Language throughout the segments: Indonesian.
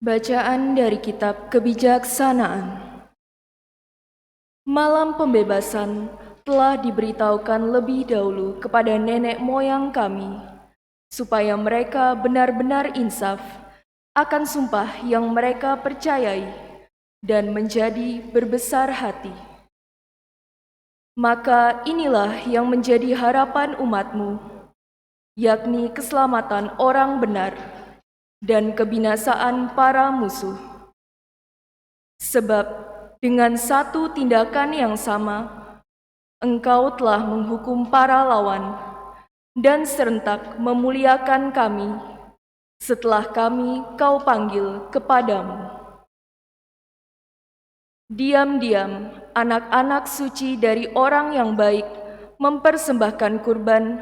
Bacaan dari Kitab Kebijaksanaan. Malam pembebasan telah diberitahukan lebih dahulu kepada nenek moyang kami, supaya mereka benar-benar insaf akan sumpah yang mereka percayai dan menjadi berbesar hati. Maka inilah yang menjadi harapan umatmu, yakni keselamatan orang benar dan kebinasaan para musuh. Sebab dengan satu tindakan yang sama, engkau telah menghukum para lawan dan serentak memuliakan kami setelah kami kau panggil kepadamu. Diam-diam anak-anak suci dari orang yang baik mempersembahkan kurban,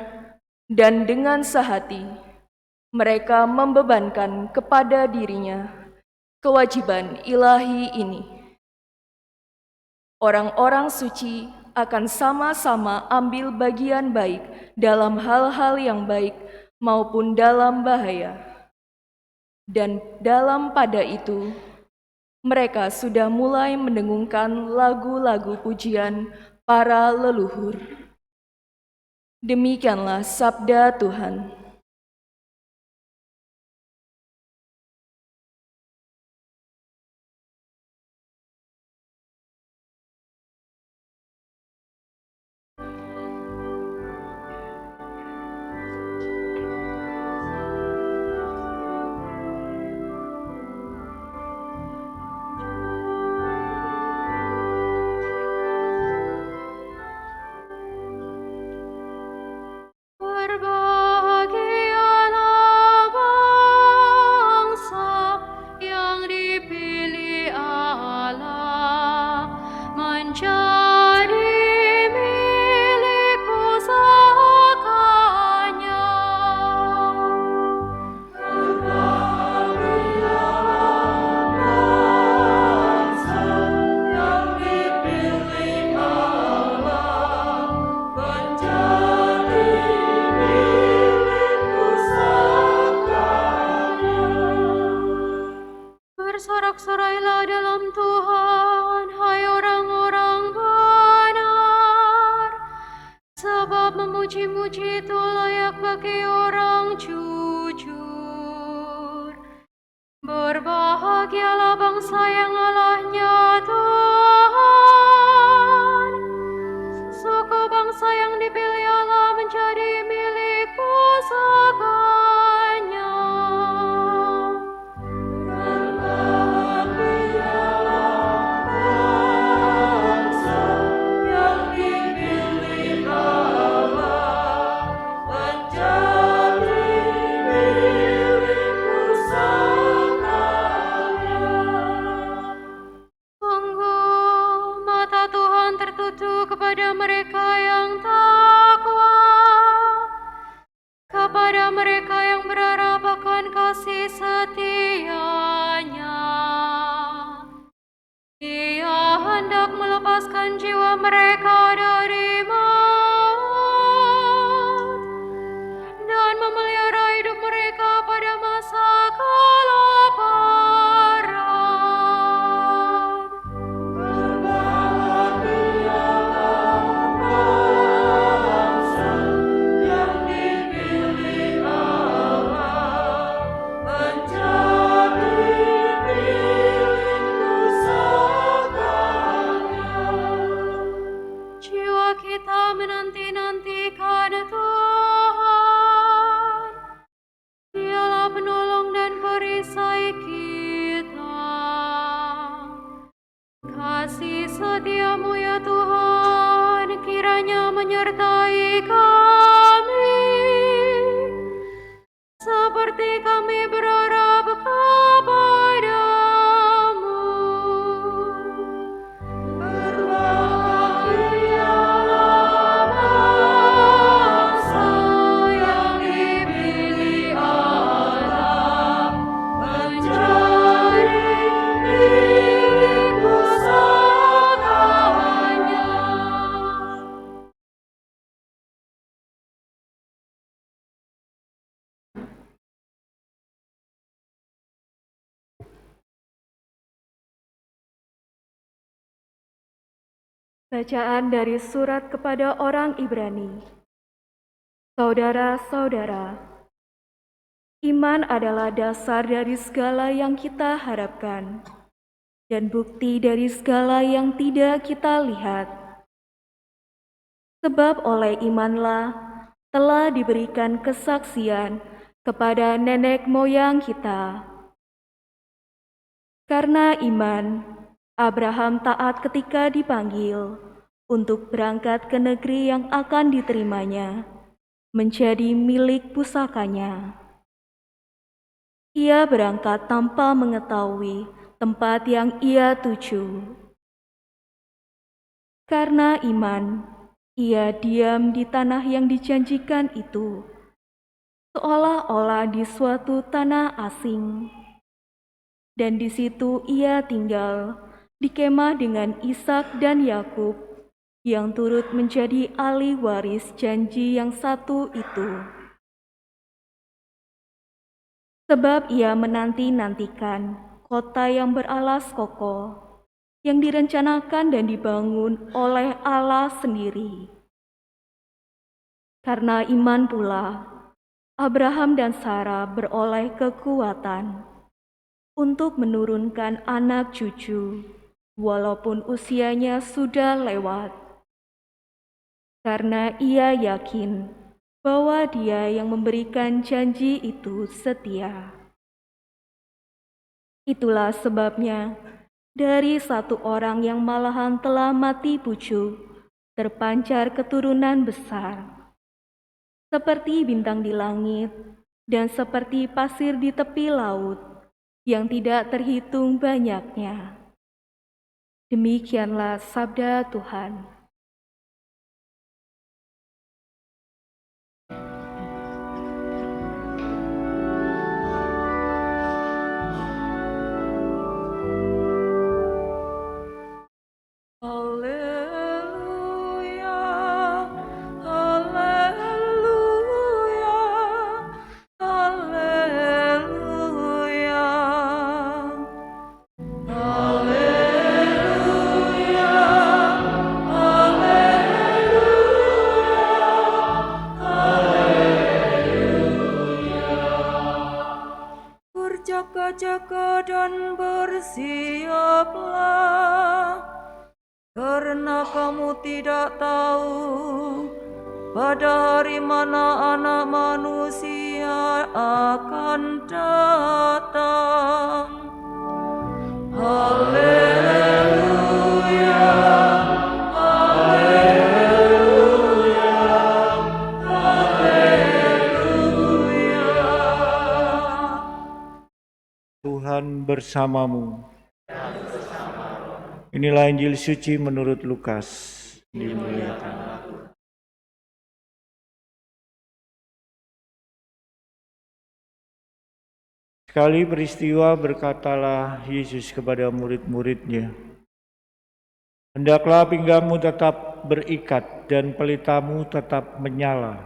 dan dengan sehati mereka membebankan kepada dirinya kewajiban ilahi ini. Orang-orang suci akan sama-sama ambil bagian baik dalam hal-hal yang baik maupun dalam bahaya. Dan dalam pada itu, mereka sudah mulai mendengungkan lagu-lagu pujian para leluhur. Demikianlah sabda Tuhan. Berbahagialah bangsa yang dipilih Allah menjadi milik pusakanya. Berbahagialah bangsa yang dipilih Allah menjadi bersorak-sorailah dalam Tuhan, hai orang-orang benar, sebab memuji-muji itu layak bagi orang jujur. Berbahagialah bangsa yang Allahnya Tuhan, suku bangsa yang dipilih Allah menjadi milik pusakanya. Mata Tuhan tertuju kepada mereka yang takwa, kepada mereka yang berharap akan kasih setia-Nya. Ia hendak melepaskan jiwa mereka dari maut dan memelihara hidup mereka pada masa kelaparan. Jiwa Bacaan dari surat kepada orang Ibrani. Saudara-saudara, iman adalah dasar dari segala yang kita harapkan dan bukti dari segala yang tidak kita lihat. Sebab oleh imanlah telah diberikan kesaksian kepada nenek moyang kita. Karena iman, Abraham taat ketika dipanggil untuk berangkat ke negeri yang akan diterimanya, menjadi milik pusakanya. Ia berangkat tanpa mengetahui tempat yang ia tuju. Karena iman, ia diam di tanah yang dijanjikan itu, seolah-olah di suatu tanah asing. Dan di situ ia tinggal di kemah dengan Ishak dan Yakub, yang turut menjadi ahli waris janji yang satu itu. Sebab ia menanti-nantikan kota yang beralas kokoh, yang direncanakan dan dibangun oleh Allah sendiri. Karena iman pula, Abraham dan Sarah beroleh kekuatan untuk menurunkan anak cucu, walaupun usianya sudah lewat. Karena ia yakin bahwa Dia yang memberikan janji itu setia. Itulah sebabnya, dari satu orang yang malahan telah mati pucuk, terpancar keturunan besar, seperti bintang di langit dan seperti pasir di tepi laut, yang tidak terhitung banyaknya. Demikianlah sabda Tuhan. Haleluya, haleluya, haleluya. Haleluya, haleluya, haleluya. Berjaga-jaga dan bersiaplah, karena kamu tidak tahu pada hari mana Anak Manusia akan datang. Haleluya, haleluya, haleluya. Tuhan bersamamu. Inilah Injil suci menurut Lukas. Dimuliakan. Sekali peristiwa berkatalah Yesus kepada murid-muridnya, "Hendaklah pinggangmu tetap berikat dan pelitamu tetap menyala.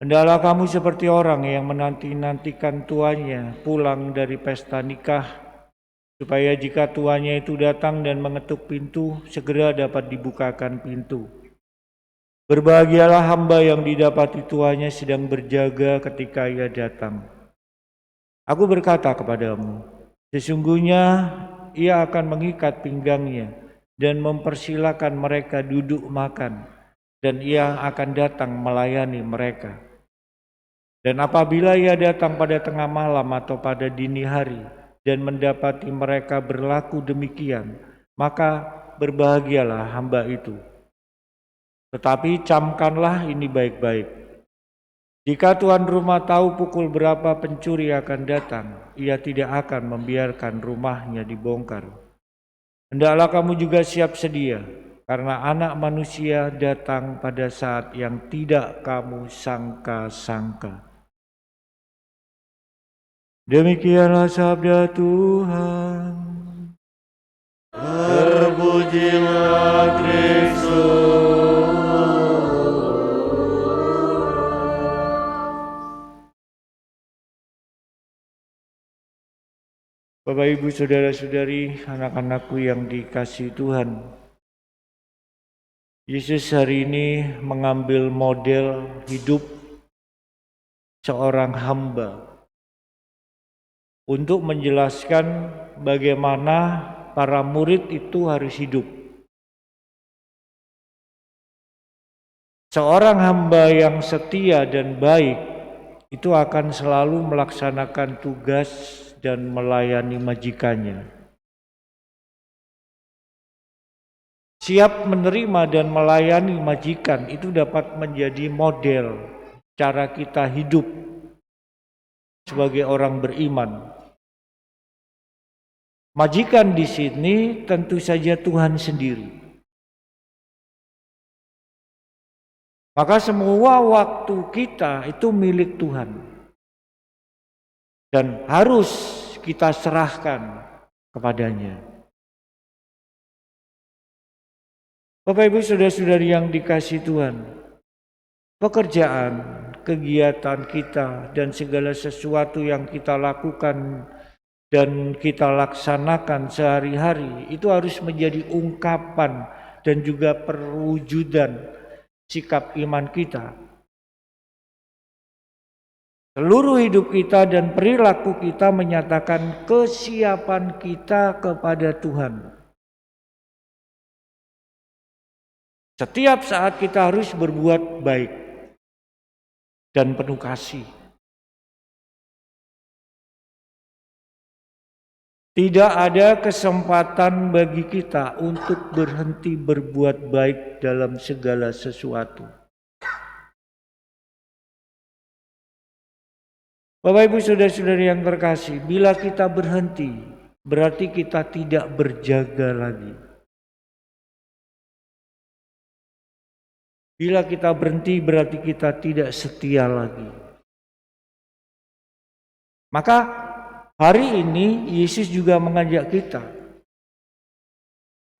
Hendaklah kamu seperti orang yang menanti-nantikan tuannya pulang dari pesta nikah, supaya jika tuannya itu datang dan mengetuk pintu, segera dapat dibukakan pintu. Berbahagialah hamba yang didapati tuannya sedang berjaga ketika ia datang. Aku berkata kepadamu, sesungguhnya ia akan mengikat pinggangnya dan mempersilakan mereka duduk makan, dan ia akan datang melayani mereka. Dan apabila ia datang pada tengah malam atau pada dini hari dan mendapati mereka berlaku demikian, maka berbahagialah hamba itu. Tetapi camkanlah ini baik-baik. Jika tuan rumah tahu pukul berapa pencuri akan datang, ia tidak akan membiarkan rumahnya dibongkar. Hendaklah kamu juga siap sedia, karena Anak Manusia datang pada saat yang tidak kamu sangka-sangka." Demikianlah sabda Tuhan. Terpujilah Kristus. Bapak, Ibu, Saudara-saudari, anak-anakku yang dikasihi Tuhan, Yesus hari ini mengambil model hidup seorang hamba untuk menjelaskan bagaimana para murid itu harus hidup. Seorang hamba yang setia dan baik itu akan selalu melaksanakan tugas dan melayani majikannya. Siap menerima dan melayani majikan itu dapat menjadi model cara kita hidup sebagai orang beriman. Majikan di sini tentu saja Tuhan sendiri. Maka semua waktu kita itu milik Tuhan dan harus kita serahkan kepadanya. Bapak Ibu saudara-saudari yang dikasihi Tuhan, pekerjaan, kegiatan kita dan segala sesuatu yang kita lakukan dan kita laksanakan sehari-hari itu harus menjadi ungkapan dan juga perwujudan sikap iman kita. Seluruh hidup kita dan perilaku kita menyatakan kesiapan kita kepada Tuhan. Setiap saat kita harus berbuat baik dan penuh kasih. Tidak ada kesempatan bagi kita untuk berhenti berbuat baik dalam segala sesuatu. Bapak Ibu saudara-saudari yang terkasih, bila kita berhenti, berarti kita tidak berjaga lagi. Bila kita berhenti, berarti kita tidak setia lagi. Maka hari ini Yesus juga mengajak kita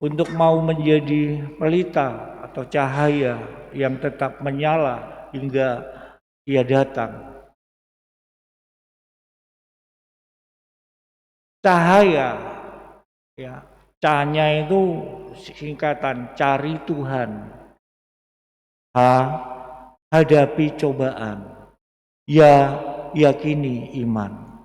untuk mau menjadi pelita atau cahaya yang tetap menyala hingga Ia datang. Cahaya, ya, cahanya itu singkatan cari Tuhan. Hadapi cobaan. Ya, yakini iman.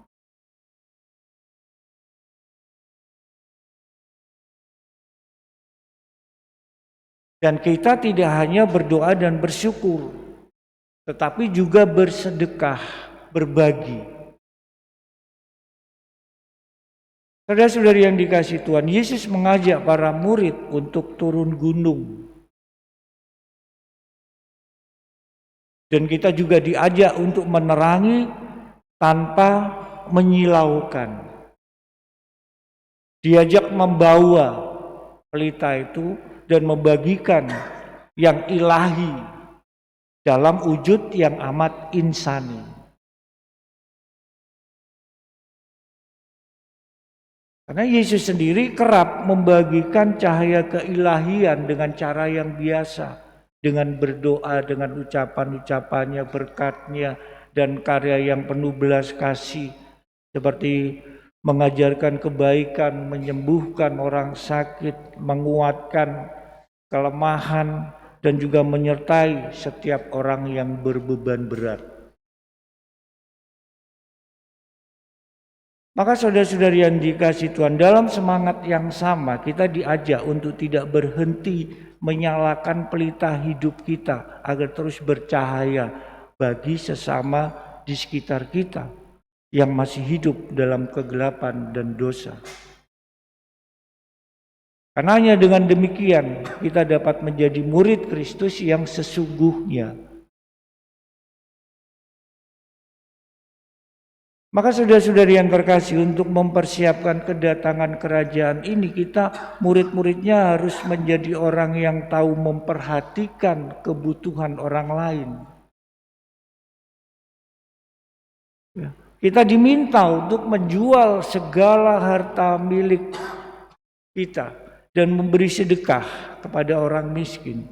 Dan kita tidak hanya berdoa dan bersyukur, tetapi juga bersedekah, berbagi. Saudara-saudari yang dikasihi Tuhan, Yesus mengajak para murid untuk turun gunung. Dan kita juga diajak untuk menerangi tanpa menyilaukan. Diajak membawa pelita itu dan membagikan yang ilahi dalam wujud yang amat insani. Karena Yesus sendiri kerap membagikan cahaya keilahian dengan cara yang biasa. Dengan berdoa, dengan ucapan-ucapannya, berkatnya, dan karya yang penuh belas kasih. Seperti mengajarkan kebaikan, menyembuhkan orang sakit, menguatkan kelemahan, dan juga menyertai setiap orang yang berbeban berat. Maka saudara-saudari yang dikasihi Tuhan, dalam semangat yang sama kita diajak untuk tidak berhenti menyalakan pelita hidup kita agar terus bercahaya bagi sesama di sekitar kita yang masih hidup dalam kegelapan dan dosa. Karena hanya dengan demikian kita dapat menjadi murid Kristus yang sesungguhnya. Maka saudara-saudari yang terkasih, untuk mempersiapkan kedatangan kerajaan ini kita murid-muridnya harus menjadi orang yang tahu memperhatikan kebutuhan orang lain. Ya. Kita diminta untuk menjual segala harta milik kita dan memberi sedekah kepada orang miskin.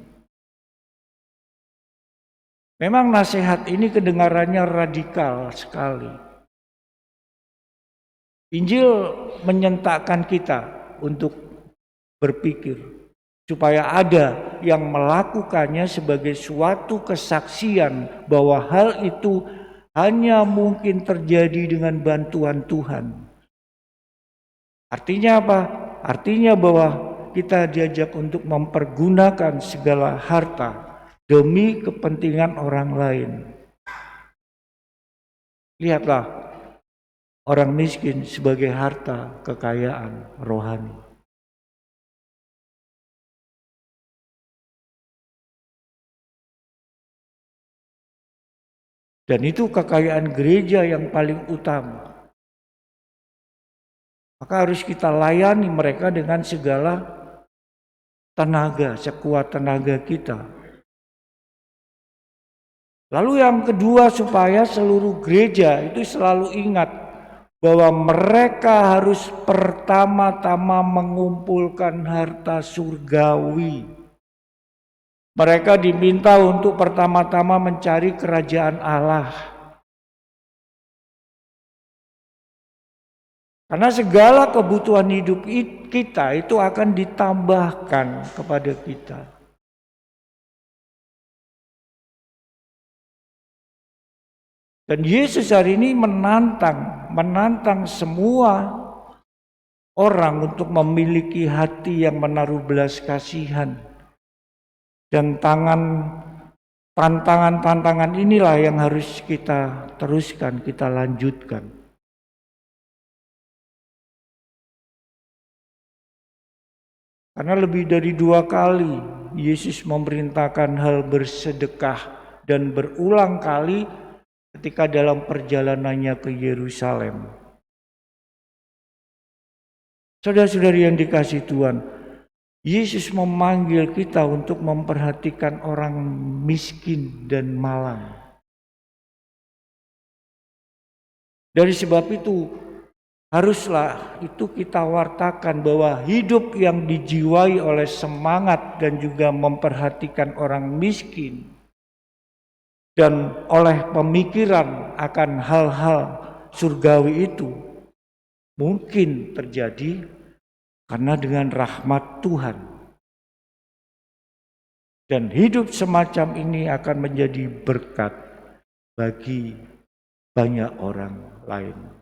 Memang nasihat ini kedengarannya radikal sekali. Injil menyentakkan kita untuk berpikir, supaya ada yang melakukannya sebagai suatu kesaksian bahwa hal itu hanya mungkin terjadi dengan bantuan Tuhan. Artinya apa? Artinya bahwa kita diajak untuk mempergunakan segala harta demi kepentingan orang lain. Lihatlah orang miskin sebagai harta kekayaan rohani. Dan itu kekayaan gereja yang paling utama. Maka harus kita layani mereka dengan segala tenaga, sekuat tenaga kita. Lalu yang kedua, supaya seluruh gereja itu selalu ingat bahwa mereka harus pertama-tama mengumpulkan harta surgawi. Mereka diminta untuk pertama-tama mencari kerajaan Allah. Karena segala kebutuhan hidup kita itu akan ditambahkan kepada kita. Dan Yesus hari ini menantang semua orang untuk memiliki hati yang menaruh belas kasihan. Dan tantangan inilah yang harus kita teruskan, kita lanjutkan. Karena lebih dari 2 kali Yesus memerintahkan hal bersedekah dan berulang kali ketika dalam perjalanannya ke Yerusalem. Saudara-saudari yang dikasihi Tuhan, Yesus memanggil kita untuk memperhatikan orang miskin dan malang. Dari sebab itu, haruslah itu kita wartakan bahwa hidup yang dijiwai oleh semangat dan juga memperhatikan orang miskin dan oleh pemikiran akan hal-hal surgawi itu mungkin terjadi karena dengan rahmat Tuhan. Dan hidup semacam ini akan menjadi berkat bagi banyak orang lain.